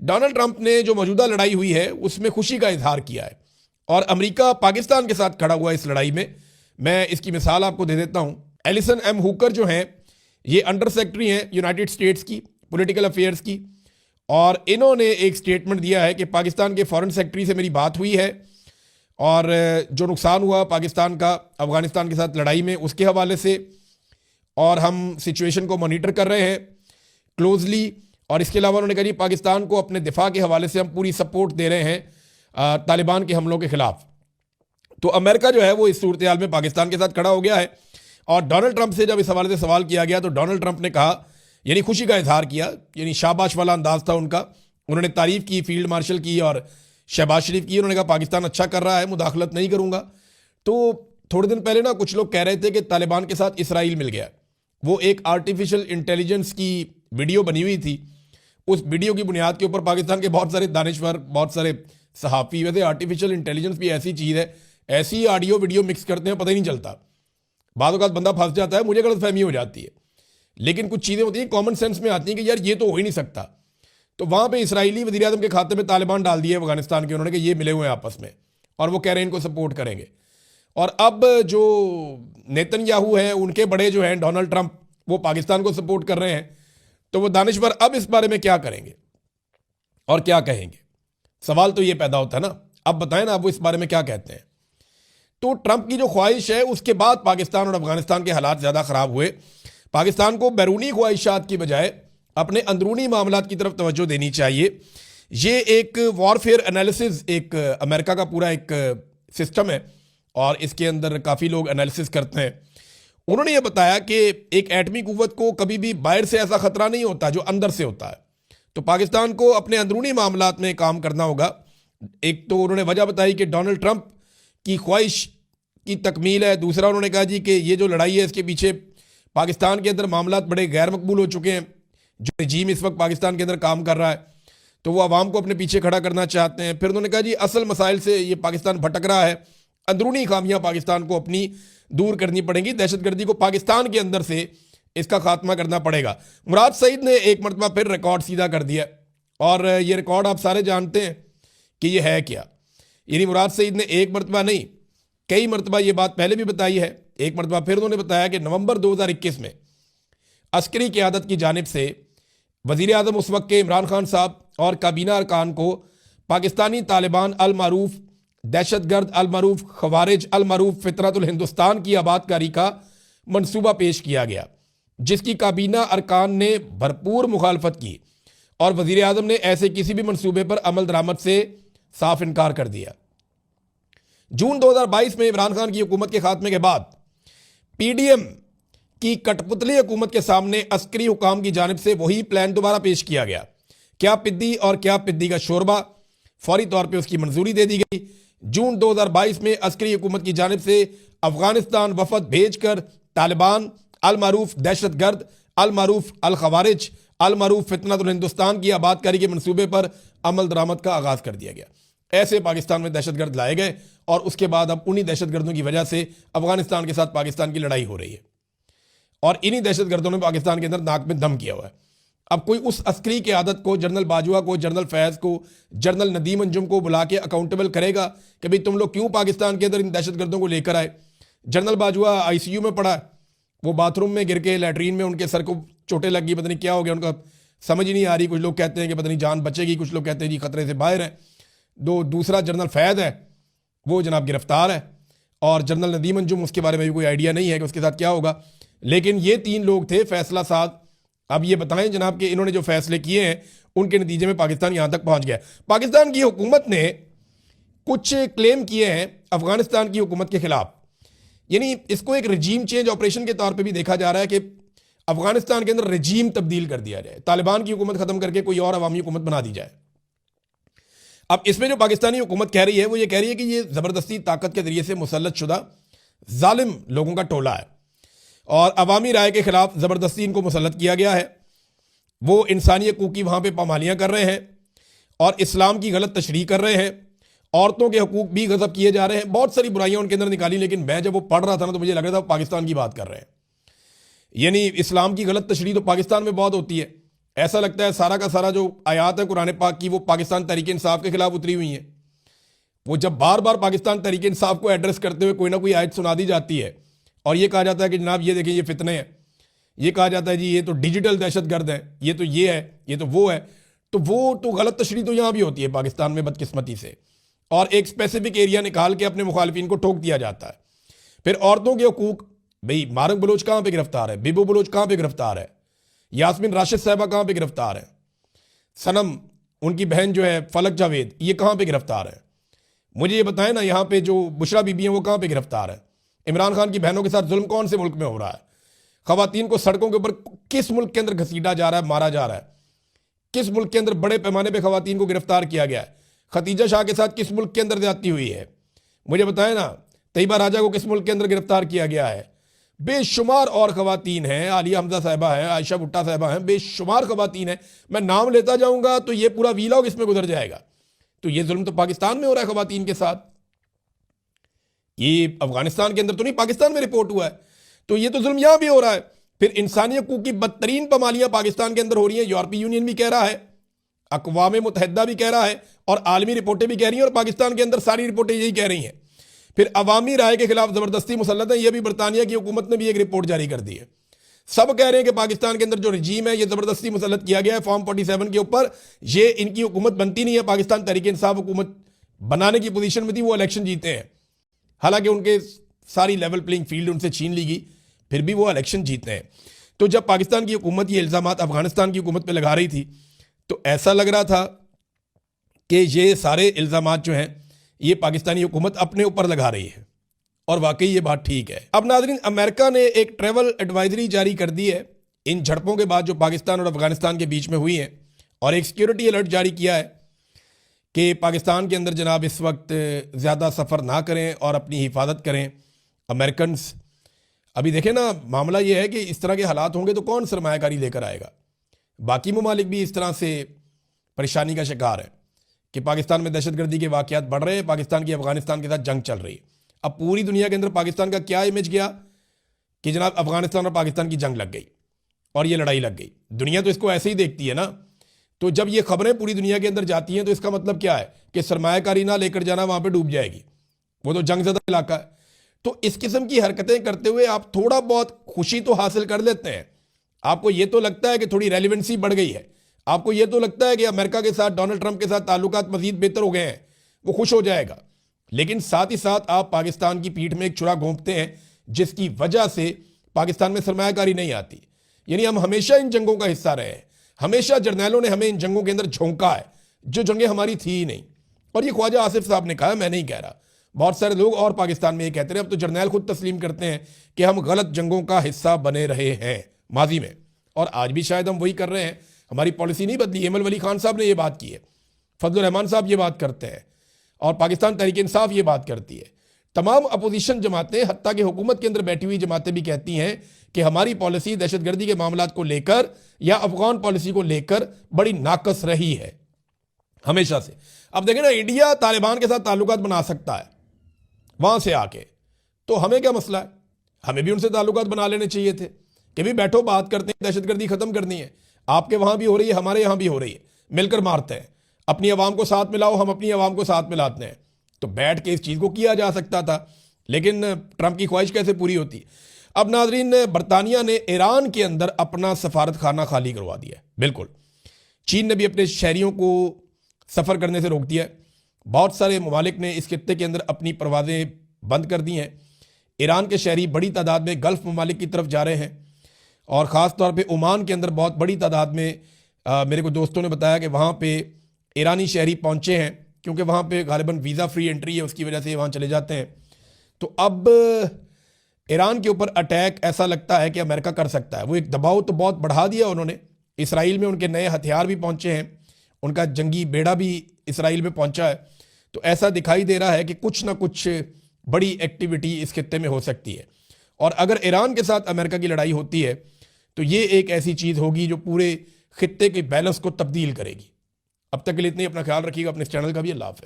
Donald Trump نے جو موجودہ لڑائی ہوئی ہے اس میں خوشی کا اظہار کیا ہے اور امریکہ پاکستان کے ساتھ کھڑا ہوا ہے اس لڑائی میں. میں اس کی مثال آپ کو دے دیتا ہوں. ایلیسن ایم ہوکر جو ہیں یہ انڈر سیکرٹری ہیں یونائٹڈ اسٹیٹس کی پولیٹیکل افیئرز کی, اور انہوں نے ایک سٹیٹمنٹ دیا ہے کہ پاکستان کے فارن سیکرٹری سے میری بات ہوئی ہے اور جو نقصان ہوا پاکستان کا افغانستان کے ساتھ لڑائی میں اس کے حوالے سے, اور ہم سچویشن کو مانیٹر کر رہے ہیں کلوزلی. اور اس کے علاوہ انہوں نے کہا جی پاکستان کو اپنے دفاع کے حوالے سے ہم پوری سپورٹ دے رہے ہیں طالبان کے حملوں کے خلاف. تو امریکہ جو ہے وہ اس صورتحال میں پاکستان کے ساتھ کھڑا ہو گیا ہے. اور ڈونلڈ ٹرمپ سے جب اس حوالے سے سوال کیا گیا تو ڈونلڈ ٹرمپ نے کہا, یعنی خوشی کا اظہار کیا, یعنی شاباش والا انداز تھا ان کا. انہوں نے تعریف کی فیلڈ مارشل کی اور شہباز شریف کی. انہوں نے کہا پاکستان اچھا کر رہا ہے, مداخلت نہیں کروں گا. تو تھوڑے دن پہلے نا کچھ لوگ کہہ رہے تھے کہ طالبان کے ساتھ اسرائیل مل گیا. وہ ایک آرٹیفیشل انٹیلیجنس کی ویڈیو بنی ہوئی تھی. اس ویڈیو کی بنیاد کے اوپر پاکستان کے بہت سارے دانشور, بہت سارے صحافی, ویسے آرٹیفیشل انٹیلیجنس بھی ایسی چیز ہے, ایسی آڈیو ویڈیو مکس کرتے ہیں پتہ ہی نہیں چلتا. بعض اوقات بندہ پھنس جاتا ہے, مجھے غلط فہمی ہو جاتی ہے, لیکن کچھ چیزیں ہوتی ہیں کامن سینس میں آتی ہیں کہ یار یہ تو ہو ہی نہیں سکتا. تو وہاں پہ اسرائیلی وزیر اعظم کے کھاتے میں طالبان ڈال دیے افغانستان کے, انہوں نے کہ یہ ملے ہوئے ہیں آپس میں اور وہ کہہ رہے ہیں ان کو سپورٹ کریں گے. اور اب جو نیتن یاہو ہیں ان کے بڑے جو ہیں ڈونلڈ ٹرمپ, وہ پاکستان کو سپورٹ کر رہے ہیں. تو وہ دانشور اب اس بارے میں کیا کریں گے اور کیا کہیں گے؟ سوال تو یہ پیدا ہوتا ہے نا. اب بتائیں نا اب وہ اس بارے میں کیا کہتے ہیں. تو ٹرمپ کی جو خواہش ہے اس کے بعد پاکستان اور افغانستان کے حالات زیادہ خراب ہوئے. پاکستان کو بیرونی خواہشات کی بجائے اپنے اندرونی معاملات کی طرف توجہ دینی چاہیے. یہ ایک وارفیئر انالیسز, ایک امریکہ کا پورا ایک سسٹم ہے اور اس کے اندر کافی لوگ انالیسز کرتے ہیں. انہوں نے یہ بتایا کہ ایک ایٹمی قوت کو کبھی بھی باہر سے ایسا خطرہ نہیں ہوتا جو اندر سے ہوتا ہے. تو پاکستان کو اپنے اندرونی معاملات میں کام کرنا ہوگا. ایک تو انہوں نے وجہ بتائی کہ ڈونلڈ ٹرمپ کی خواہش کی تکمیل ہے. دوسرا انہوں نے کہا جی کہ یہ جو لڑائی ہے اس کے پیچھے پاکستان کے اندر معاملات بڑے غیر مقبول ہو چکے ہیں. جو رجیم اس وقت پاکستان کے اندر کام کر رہا ہے تو وہ عوام کو اپنے پیچھے کھڑا کرنا چاہتے ہیں. پھر انہوں نے کہا جی اصل مسائل سے یہ پاکستان بھٹک رہا ہے, اندرونی خامیاں پاکستان کو اپنی دور کرنی پڑیں گی, دہشت گردی کو پاکستان کے اندر سے اس کا خاتمہ کرنا پڑے گا. مراد سعید نے ایک مرتبہ پھر ریکارڈ سیدھا کر دیا اور یہ ریکارڈ آپ سارے جانتے ہیں کہ یہ ہے کیا. یعنی مراد سعید نے ایک مرتبہ نہیں کئی مرتبہ یہ بات پہلے بھی بتائی ہے. ایک مرتبہ پھر انہوں نے بتایا کہ نومبر 2021 میں عسکری قیادت کی جانب سے وزیر اعظم اس وقت کے عمران خان صاحب اور کابینہ ارکان کو پاکستانی طالبان المعروف دہشت گرد, المعروف خوارج, المعروف فطرت الہندوستان کی آباد کاری کا منصوبہ پیش کیا گیا, جس کی کابینہ ارکان نے بھرپور مخالفت کی اور وزیر اعظم نے ایسے کسی بھی منصوبے پر عمل درآمد سے صاف انکار کر دیا. جون 2022 میں عمران خان کی حکومت کے خاتمے کے بعد پی ڈی ایم کی کٹ پتلی حکومت کے سامنے عسکری حکام کی جانب سے وہی پلان دوبارہ پیش کیا گیا. کیا پدی اور کیا پدی کا شوربہ, فوری طور پہ اس کی منظوری دے دی گئی. جون 2022 میں عسکری حکومت کی جانب سے افغانستان وفد بھیج کر طالبان, المعروف دہشت گرد, المعروف الخوارج, المعروف فتنۃ الہندوستان کی آباد کاری کے منصوبے پر عمل درآمد کا آغاز کر دیا گیا. ایسے پاکستان میں دہشت گرد لائے گئے اور اس کے بعد اب انہی دہشت گردوں کی وجہ سے افغانستان کے ساتھ پاکستان کی لڑائی ہو رہی ہے اور انہی دہشت گردوں نے پاکستان کے اندر ناک میں دم کیا ہوا ہے. اب کوئی اس عسکری قیادت کو, جنرل باجوہ کو, جنرل فیض کو, جنرل ندیم انجم کو بلا کے اکاؤنٹیبل کرے گا کہ بھئی تم لوگ کیوں پاکستان کے اندر ان دہشت گردوں کو لے کر آئے. General Bajwa I C U میں پڑا, وہ باتھ روم میں گر کے لیٹرین میں ان کے سر کو چوٹیں لگ گئی, پتہ نہیں کیا ہو گیا ان کا سمجھ ہی نہیں آ رہی. کچھ لوگ کہتے ہیں کہ پتہ نہیں جان بچے گی, کچھ لوگ کہتے ہیں جی خطرے سے باہر ہے. دوسرا جنرل فیض ہے وہ جناب گرفتار ہے اور جنرل ندیم انجم اس کے بارے میں بھی کوئی آئیڈیا نہیں ہے کہ اس کے ساتھ کیا ہوگا. لیکن یہ تین لوگ تھے فیصلہ ساز. اب یہ بتائیں جناب کہ انہوں نے جو فیصلے کیے ہیں ان کے نتیجے میں پاکستان یہاں تک پہنچ گیا. پاکستان کی حکومت نے کچھ کلیم کیے ہیں افغانستان کی حکومت کے خلاف. یعنی اس کو ایک رجیم چینج آپریشن کے طور پہ بھی دیکھا جا رہا ہے کہ افغانستان کے اندر رجیم تبدیل کر دیا جائے, طالبان کی حکومت ختم کر کے کوئی اور عوامی حکومت بنا دی جائے. اب اس میں جو پاکستانی حکومت کہہ رہی ہے وہ یہ کہہ رہی ہے کہ یہ زبردستی طاقت کے ذریعے سے مسلط شدہ ظالم لوگوں کا ٹولہ ہے اور عوامی رائے کے خلاف زبردستی ان کو مسلط کیا گیا ہے. وہ انسانی حقوق کی وہاں پہ پامالیاں کر رہے ہیں اور اسلام کی غلط تشریح کر رہے ہیں. عورتوں کے حقوق بھی غصب کیے جا رہے ہیں. بہت ساری برائیاں ان کے اندر نکالی, لیکن میں جب وہ پڑھ رہا تھا نا تو مجھے لگ رہا تھا وہ پاکستان کی بات کر رہے ہیں. یعنی اسلام کی غلط تشریح تو پاکستان میں بہت ہوتی ہے, ایسا لگتا ہے سارا کا سارا جو آیات ہے قرآن پاک کی وہ پاکستان تحریک انصاف کے خلاف اتری ہوئی ہیں. وہ جب بار بار پاکستان تحریک انصاف کو ایڈریس کرتے ہوئے کوئی نہ کوئی آیت سنا دی جاتی ہے اور یہ کہا جاتا ہے کہ جناب یہ دیکھیں یہ فتنے ہیں, یہ کہا جاتا ہے جی یہ تو ڈیجیٹل دہشت گرد ہیں, یہ تو یہ ہے, یہ تو وہ ہے, تو وہ تو غلط تشریح تو یہاں بھی ہوتی ہے پاکستان میں بدقسمتی سے, اور ایک اسپیسیفک ایریا نکال کے اپنے مخالفین کو ٹھوک دیا جاتا ہے. پھر عورتوں کے حقوق, بھئی مارنگ بلوچ کہاں پہ گرفتار ہے, بیبو بلوچ کہاں پہ گرفتار ہے, یاسمین راشد صاحبہ کہاں پہ گرفتار ہے, صنم ان کی بہن جو ہے فلک جاوید یہ کہاں پہ گرفتار ہے, مجھے یہ بتائیں نا یہاں پہ جو بشرا بی بی ہیں وہ کہاں پہ گرفتار ہے, عمران خان کی بہنوں کے ساتھ ظلم کون سے ملک میں ہو رہا ہے, خواتین کو سڑکوں کے اوپر کس ملک کے اندر گھسیٹا جا رہا ہے, مارا جا رہا ہے, کس ملک کے اندر بڑے پیمانے پہ خواتین کو گرفتار کیا گیا ہے, ختیجہ شاہ کے ساتھ کس ملک کے اندر زیادتی ہوئی ہے, مجھے بتائیں نا طیبہ راجہ کو کس ملک کے اندر گرفتار کیا گیا ہے, بے شمار اور خواتین ہیں, عالیہ حمزہ صاحبہ ہیں, عائشہ بھٹہ صاحبہ ہیں, بے شمار خواتین ہیں, میں نام لیتا جاؤں گا تو یہ پورا ویلاگ اس میں گزر جائے گا. تو یہ ظلم تو پاکستان میں ہو رہا ہے خواتین کے ساتھ, یہ افغانستان کے اندر تو نہیں پاکستان میں رپورٹ ہوا ہے, تو یہ تو ظلم یہاں بھی ہو رہا ہے. پھر انسانی حقوق کی بدترین پامالیاں پاکستان کے اندر ہو رہی ہیں, یورپی یونین بھی کہہ رہا ہے, اقوام متحدہ بھی کہہ رہا ہے, اور عالمی رپورٹیں بھی کہہ رہی ہیں, اور پاکستان کے اندر ساری رپورٹیں یہی کہہ رہی ہیں. پھر عوامی رائے کے خلاف زبردستی مسلط ہیں, یہ بھی برطانیہ کی حکومت نے بھی ایک رپورٹ جاری کر دی ہے. سب کہہ رہے ہیں کہ پاکستان کے اندر جو رجیم ہے یہ زبردستی مسلط کیا گیا ہے فارم 47 کے اوپر, یہ ان کی حکومت بنتی نہیں ہے. پاکستان تحریک انصاف حکومت بنانے کی پوزیشن میں تھی, وہ الیکشن جیتے ہیں, حالانکہ ان کے ساری لیول پلینگ فیلڈ ان سے چھین لی گئی, پھر بھی وہ الیکشن جیتے ہیں. تو جب پاکستان کی حکومت یہ الزامات افغانستان کی حکومت پہ لگا رہی تھی تو ایسا لگ رہا تھا کہ یہ سارے الزامات جو ہیں یہ پاکستانی حکومت اپنے اوپر لگا رہی ہے, اور واقعی یہ بات ٹھیک ہے. اب ناظرین, امریکہ نے ایک ٹریول ایڈوائزری جاری کر دی ہے ان جھڑپوں کے بعد جو پاکستان اور افغانستان کے بیچ میں ہوئی ہیں, اور ایک سیکیورٹی الرٹ جاری کیا ہے کہ پاکستان کے اندر جناب اس وقت زیادہ سفر نہ کریں اور اپنی حفاظت کریں امریکنز. ابھی دیکھیں نا, معاملہ یہ ہے کہ اس طرح کے حالات ہوں گے تو کون سرمایہ کاری لے کر آئے گا. باقی ممالک بھی اس طرح سے پریشانی کا شکار ہے کہ پاکستان میں دہشت گردی کے واقعات بڑھ رہے ہیں, پاکستان کی افغانستان کے ساتھ جنگ چل رہی ہے. اب پوری دنیا کے اندر پاکستان کا کیا امیج گیا کہ جناب افغانستان اور پاکستان کی جنگ لگ گئی اور یہ لڑائی لگ گئی. دنیا تو اس کو ایسے ہی دیکھتی ہے نا. تو جب یہ خبریں پوری دنیا کے اندر جاتی ہیں تو اس کا مطلب کیا ہے کہ سرمایہ کاری نہ لے کر جانا وہاں پہ ڈوب جائے گی, وہ تو جنگ زدہ علاقہ ہے. تو اس قسم کی حرکتیں کرتے ہوئے آپ تھوڑا بہت خوشی تو حاصل کر لیتے ہیں, آپ کو یہ تو لگتا ہے کہ تھوڑی ریلیونسی بڑھ گئی ہے, آپ کو یہ تو لگتا ہے کہ امریکہ کے ساتھ ڈونلڈ ٹرمپ کے ساتھ تعلقات مزید بہتر ہو گئے ہیں, وہ خوش ہو جائے گا. لیکن ساتھ ہی ساتھ آپ پاکستان کی پیٹھ میں ایک چھرا گھونپتے ہیں جس کی وجہ سے پاکستان میں سرمایہ کاری نہیں آتی. یعنی ہم ہمیشہ ان جنگوں کا حصہ رہے ہیں, ہمیشہ جرنیلوں نے ہمیں ان جنگوں کے اندر جھونکا ہے جو جنگیں ہماری تھی ہی نہیں. اور یہ خواجہ آصف صاحب نے کہا, میں نہیں کہہ رہا, بہت سارے لوگ اور پاکستان میں یہ کہتے ہیں. اب تو جرنیل خود تسلیم کرتے ہیں کہ ہم غلط جنگوں کا حصہ بنے رہے ہیں ماضی میں, اور آج بھی شاید ہم وہی کر رہے ہیں. ہماری پالیسی نہیں بدلی. ایمل ولی خان صاحب نے یہ بات کی ہے, فضل الرحمان صاحب یہ بات کرتے ہیں, اور پاکستان تحریک انصاف یہ بات کرتی ہے. تمام اپوزیشن جماعتیں, حتیٰ کہ حکومت کے اندر بیٹھی ہوئی جماعتیں بھی کہتی ہیں کہ ہماری پالیسی دہشت گردی کے معاملات کو لے کر یا افغان پالیسی کو لے کر بڑی ناقص رہی ہے ہمیشہ سے. اب دیکھیں نا, انڈیا طالبان کے ساتھ تعلقات بنا سکتا ہے وہاں سے آ کے, تو ہمیں کیا مسئلہ ہے, ہمیں بھی ان سے تعلقات بنا لینے چاہیے تھے کہ بھی بیٹھو بات کرتے ہیں, دہشت گردی ختم کرنی ہے. آپ کے وہاں بھی ہو رہی ہے, ہمارے یہاں بھی ہو رہی ہے, مل کر مارتے ہیں, اپنی عوام کو ساتھ ملاؤ, ہم اپنی عوام کو ساتھ ملاتے ہیں. تو بیٹھ کے اس چیز کو کیا جا سکتا تھا, لیکن ٹرمپ کی خواہش کیسے پوری ہوتی. اب ناظرین, برطانیہ نے ایران کے اندر اپنا سفارت خانہ خالی کروا دیا ہے. بالکل, چین نے بھی اپنے شہریوں کو سفر کرنے سے روک دیا ہے. بہت سارے ممالک نے اس خطے کے اندر اپنی پروازیں بند کر دی ہیں. ایران کے شہری بڑی تعداد میں گلف ممالک کی طرف جا رہے ہیں, اور خاص طور پہ عمان کے اندر بہت بڑی تعداد میں میرے کو دوستوں نے بتایا کہ وہاں پہ ایرانی شہری پہنچے ہیں, کیونکہ وہاں پہ غالباً ویزا فری انٹری ہے, اس کی وجہ سے وہاں چلے جاتے ہیں. تو اب ایران کے اوپر اٹیک ایسا لگتا ہے کہ امریکہ کر سکتا ہے. وہ ایک دباؤ تو بہت بڑھا دیا انہوں نے. اسرائیل میں ان کے نئے ہتھیار بھی پہنچے ہیں, ان کا جنگی بیڑا بھی اسرائیل میں پہنچا ہے. تو ایسا دکھائی دے رہا ہے کہ کچھ نہ کچھ بڑی ایکٹیویٹی اس خطے میں ہو سکتی ہے. اور اگر ایران کے ساتھ امریکہ کی لڑائی ہوتی ہے تو یہ ایک ایسی چیز ہوگی جو پورے خطے کے بیلنس کو تبدیل کرے گی. اب تک کے لیے اتنی, اپنا خیال رکھیے گا, اپنے چینل کا بھی. اللہ حافظ.